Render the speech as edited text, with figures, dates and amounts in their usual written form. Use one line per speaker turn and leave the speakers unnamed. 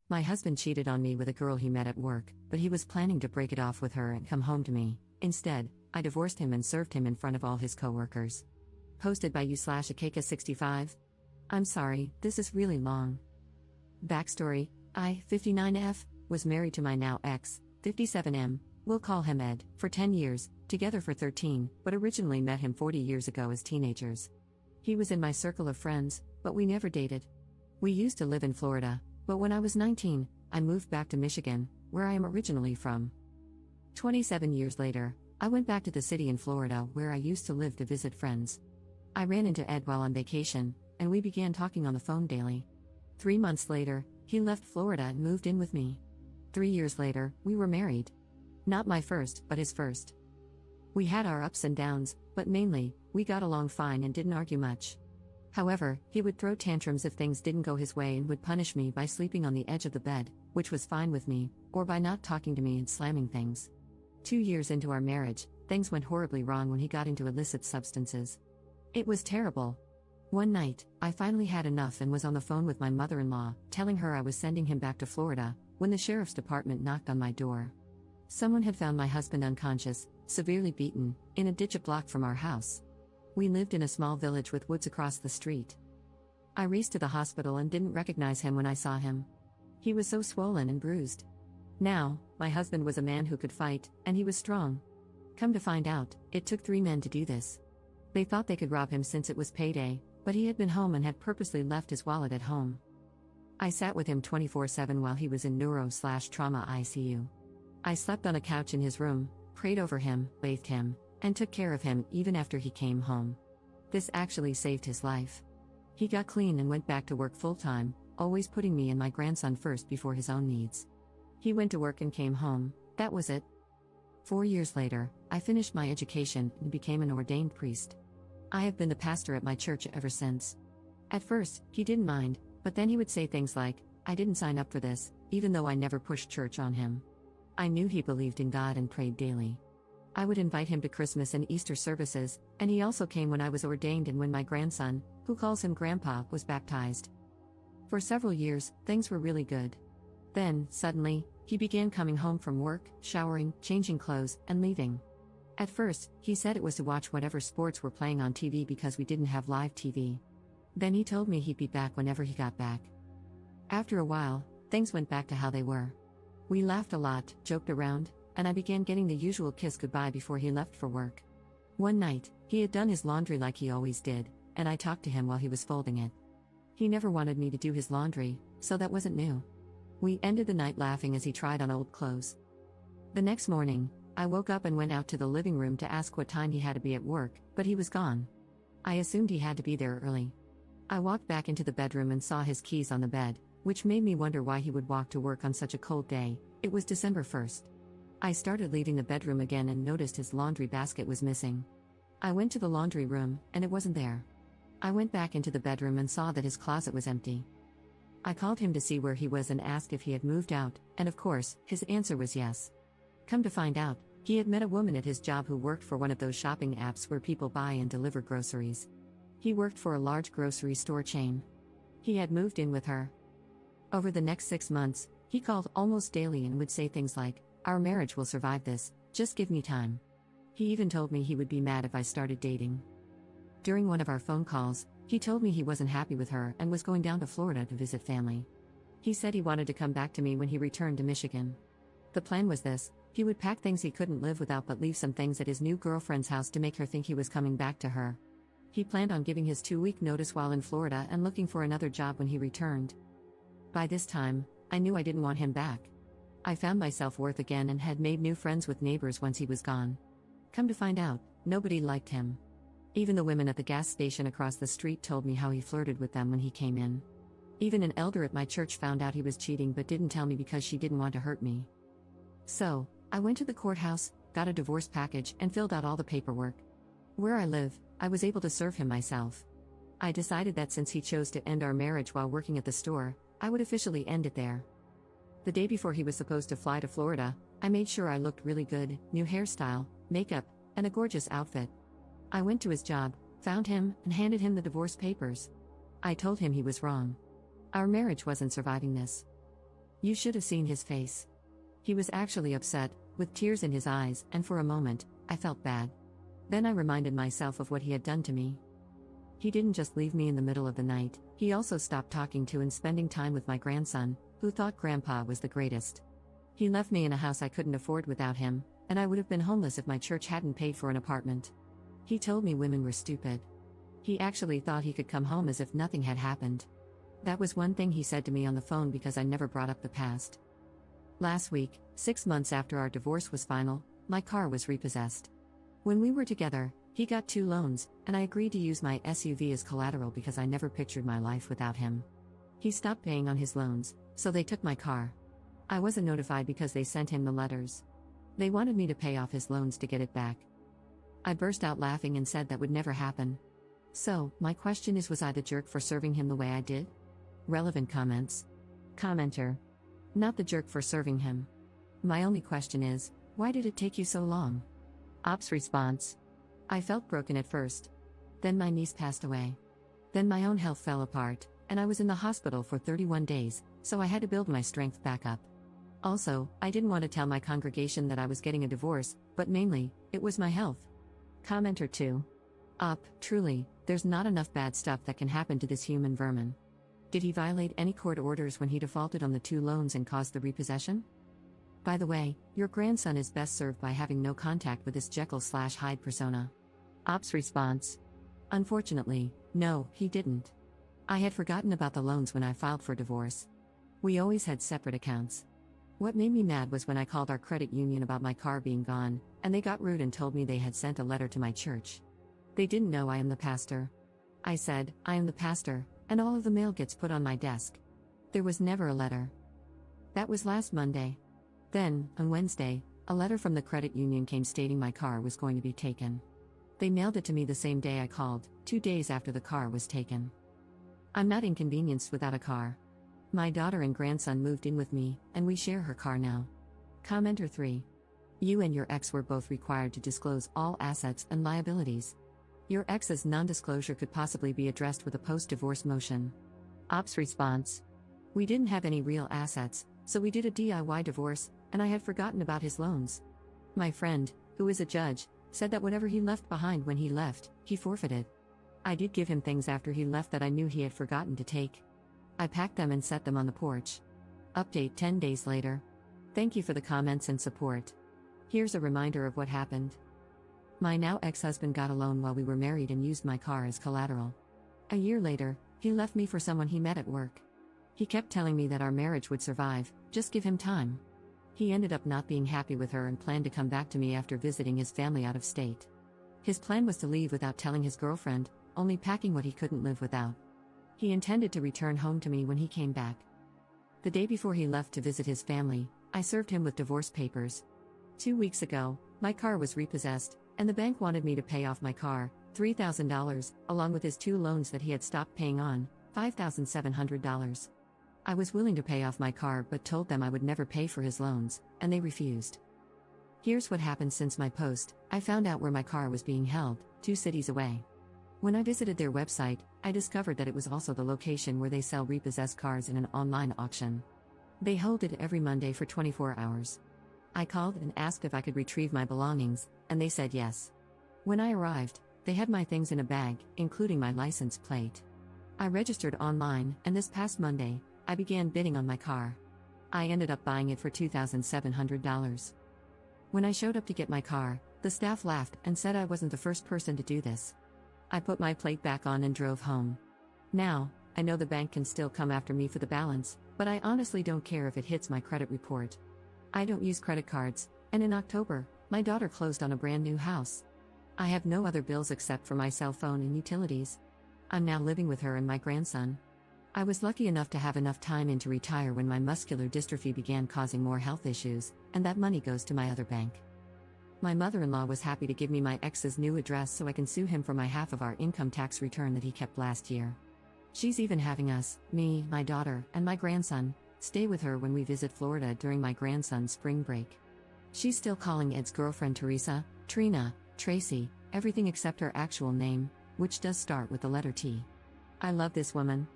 My husband cheated on me with a girl he met at work, but he was planning to break it off with her and come home to me. Instead, I divorced him and served him in front of all his coworkers. Posted by you/Akeka65. I'm sorry, this is really long. Backstory: I, 59F, was married to my now ex, 57M, we'll call him Ed, for 10 years, together for 13, but originally met him 40 years ago as teenagers. He was in my circle of friends, but we never dated. We used to live in Florida, but when I was 19, I moved back to Michigan, where I am originally from. 27 years later, I went back to the city in Florida where I used to live to visit friends. I ran into Ed while on vacation, and we began talking on the phone daily. 3 months later, he left Florida and moved in with me. 3 years later, we were married. Not my first, but his first. We had our ups and downs, but mainly, we got along fine and didn't argue much. However, he would throw tantrums if things didn't go his way and would punish me by sleeping on the edge of the bed, which was fine with me, or by not talking to me and slamming things. 2 years into our marriage, things went horribly wrong when he got into illicit substances. It was terrible. One night, I finally had enough and was on the phone with my mother-in-law, telling her I was sending him back to Florida, when the sheriff's department knocked on my door. Someone had found my husband unconscious, severely beaten, in a ditch a block from our house. We lived in a small village with woods across the street. I raced to the hospital and didn't recognize him when I saw him. He was so swollen and bruised. Now, my husband was a man who could fight, and he was strong. Come to find out, it took 3 men to do this. They thought they could rob him since it was payday, but he had been home and had purposely left his wallet at home. I sat with him 24/7 while he was in neuro/trauma ICU. I slept on a couch in his room, prayed over him, bathed him, and took care of him even after he came home. This actually saved his life. He got clean and went back to work full-time, always putting me and my grandson first before his own needs. He went to work and came home, that was it. 4 years later, I finished my education and became an ordained priest. I have been the pastor at my church ever since. At first, he didn't mind, but then he would say things like, "I didn't sign up for this," even though I never pushed church on him. I knew he believed in God and prayed daily. I would invite him to Christmas and Easter services, and he also came when I was ordained and when my grandson, who calls him Grandpa, was baptized. For several years, things were really good. Then, suddenly, he began coming home from work, showering, changing clothes, and leaving. At first, he said it was to watch whatever sports were playing on TV because we didn't have live TV. Then he told me he'd be back whenever he got back. After a while, things went back to how they were. We laughed a lot, joked around, and I began getting the usual kiss goodbye before he left for work. One night, he had done his laundry like he always did, and I talked to him while he was folding it. He never wanted me to do his laundry, so that wasn't new. We ended the night laughing as he tried on old clothes. The next morning, I woke up and went out to the living room to ask what time he had to be at work, but he was gone. I assumed he had to be there early. I walked back into the bedroom and saw his keys on the bed, which made me wonder why he would walk to work on such a cold day. It was December 1st. I started leaving the bedroom again and noticed his laundry basket was missing. I went to the laundry room, and it wasn't there. I went back into the bedroom and saw that his closet was empty. I called him to see where he was and asked if he had moved out, and of course, his answer was yes. Come to find out, he had met a woman at his job who worked for one of those shopping apps where people buy and deliver groceries. He worked for a large grocery store chain. He had moved in with her. Over the next 6 months, he called almost daily and would say things like, "Our marriage will survive this, just give me time." He even told me he would be mad if I started dating. During one of our phone calls, he told me he wasn't happy with her and was going down to Florida to visit family. He said he wanted to come back to me when he returned to Michigan. The plan was this: he would pack things he couldn't live without but leave some things at his new girlfriend's house to make her think he was coming back to her. He planned on giving his 2-week notice while in Florida and looking for another job when he returned. By this time, I knew I didn't want him back. I found my self-worth again and had made new friends with neighbors once he was gone. Come to find out, nobody liked him. Even the women at the gas station across the street told me how he flirted with them when he came in. Even an elder at my church found out he was cheating but didn't tell me because she didn't want to hurt me. So, I went to the courthouse, got a divorce package, and filled out all the paperwork. Where I live, I was able to serve him myself. I decided that since he chose to end our marriage while working at the store, I would officially end it there. The day before he was supposed to fly to Florida, I made sure I looked really good, new hairstyle, makeup, and a gorgeous outfit. I went to his job, found him, and handed him the divorce papers. I told him he was wrong. Our marriage wasn't surviving this. You should have seen his face. He was actually upset, with tears in his eyes, and for a moment, I felt bad. Then I reminded myself of what he had done to me. He didn't just leave me in the middle of the night, he also stopped talking to and spending time with my grandson, who thought Grandpa was the greatest. He left me in a house I couldn't afford without him, and I would have been homeless if my church hadn't paid for an apartment. He told me women were stupid. He actually thought he could come home as if nothing had happened. That was one thing he said to me on the phone because I never brought up the past. Last week, 6 months after our divorce was final, my car was repossessed. When we were together, he got 2 loans, and I agreed to use my SUV as collateral because I never pictured my life without him. He stopped paying on his loans, so they took my car. I wasn't notified because they sent him the letters. They wanted me to pay off his loans to get it back. I burst out laughing and said that would never happen. So, my question is, was I the jerk for serving him the way I did? Relevant comments. Commenter. Not the jerk for serving him. My only question is, why did it take you so long? Ops response. I felt broken at first. Then my niece passed away. Then my own health fell apart, and I was in the hospital for 31 days, so I had to build my strength back up. Also, I didn't want to tell my congregation that I was getting a divorce, but mainly, it was my health. Commenter 2. Truly, there's not enough bad stuff that can happen to this human vermin. Did he violate any court orders when he defaulted on the 2 loans and caused the repossession? By the way, your grandson is best served by having no contact with this Jekyll/Hyde persona. Ops response. Unfortunately, no, he didn't. I had forgotten about the loans when I filed for divorce. We always had separate accounts. What made me mad was when I called our credit union about my car being gone, and they got rude and told me they had sent a letter to my church. They didn't know I am the pastor. I said, I am the pastor, and all of the mail gets put on my desk. There was never a letter. That was last Monday. Then, on Wednesday, a letter from the credit union came stating my car was going to be taken. They mailed it to me the same day I called, 2 days after the car was taken. I'm not inconvenienced without a car. My daughter and grandson moved in with me, and we share her car now. Commenter 3. You and your ex were both required to disclose all assets and liabilities. Your ex's non-disclosure could possibly be addressed with a post-divorce motion. Ops response. We didn't have any real assets, so we did a DIY divorce, and I had forgotten about his loans. My friend, who is a judge, said that whatever he left behind when he left, he forfeited. I did give him things after he left that I knew he had forgotten to take. I packed them and set them on the porch. Update 10 days later. Thank you for the comments and support. Here's a reminder of what happened. My now ex-husband got a loan while we were married and used my car as collateral. A year later, he left me for someone he met at work. He kept telling me that our marriage would survive, just give him time. He ended up not being happy with her and planned to come back to me after visiting his family out of state. His plan was to leave without telling his girlfriend, only packing what he couldn't live without. He intended to return home to me when he came back. The day before he left to visit his family, I served him with divorce papers. 2 weeks ago, my car was repossessed, and the bank wanted me to pay off my car, $3,000, along with his 2 loans that he had stopped paying on, $5,700. I was willing to pay off my car but told them I would never pay for his loans, and they refused. Here's what happened since my post. I found out where my car was being held, 2 cities away. When I visited their website, I discovered that it was also the location where they sell repossessed cars in an online auction. They hold it every Monday for 24 hours. I called and asked if I could retrieve my belongings, and they said yes. When I arrived, they had my things in a bag, including my license plate. I registered online, and this past Monday, I began bidding on my car. I ended up buying it for $2,700. When I showed up to get my car, the staff laughed and said I wasn't the first person to do this. I put my plate back on and drove home. Now, I know the bank can still come after me for the balance, but I honestly don't care if it hits my credit report. I don't use credit cards, and in October, my daughter closed on a brand new house. I have no other bills except for my cell phone and utilities. I'm now living with her and my grandson. I was lucky enough to have enough time in to retire when my muscular dystrophy began causing more health issues, and that money goes to my other bank. My mother-in-law was happy to give me my ex's new address so I can sue him for my half of our income tax return that he kept last year. She's even having us, me, my daughter, and my grandson, stay with her when we visit Florida during my grandson's spring break. She's still calling Ed's girlfriend Teresa, Trina, Tracy, everything except her actual name, which does start with the letter T. I love this woman.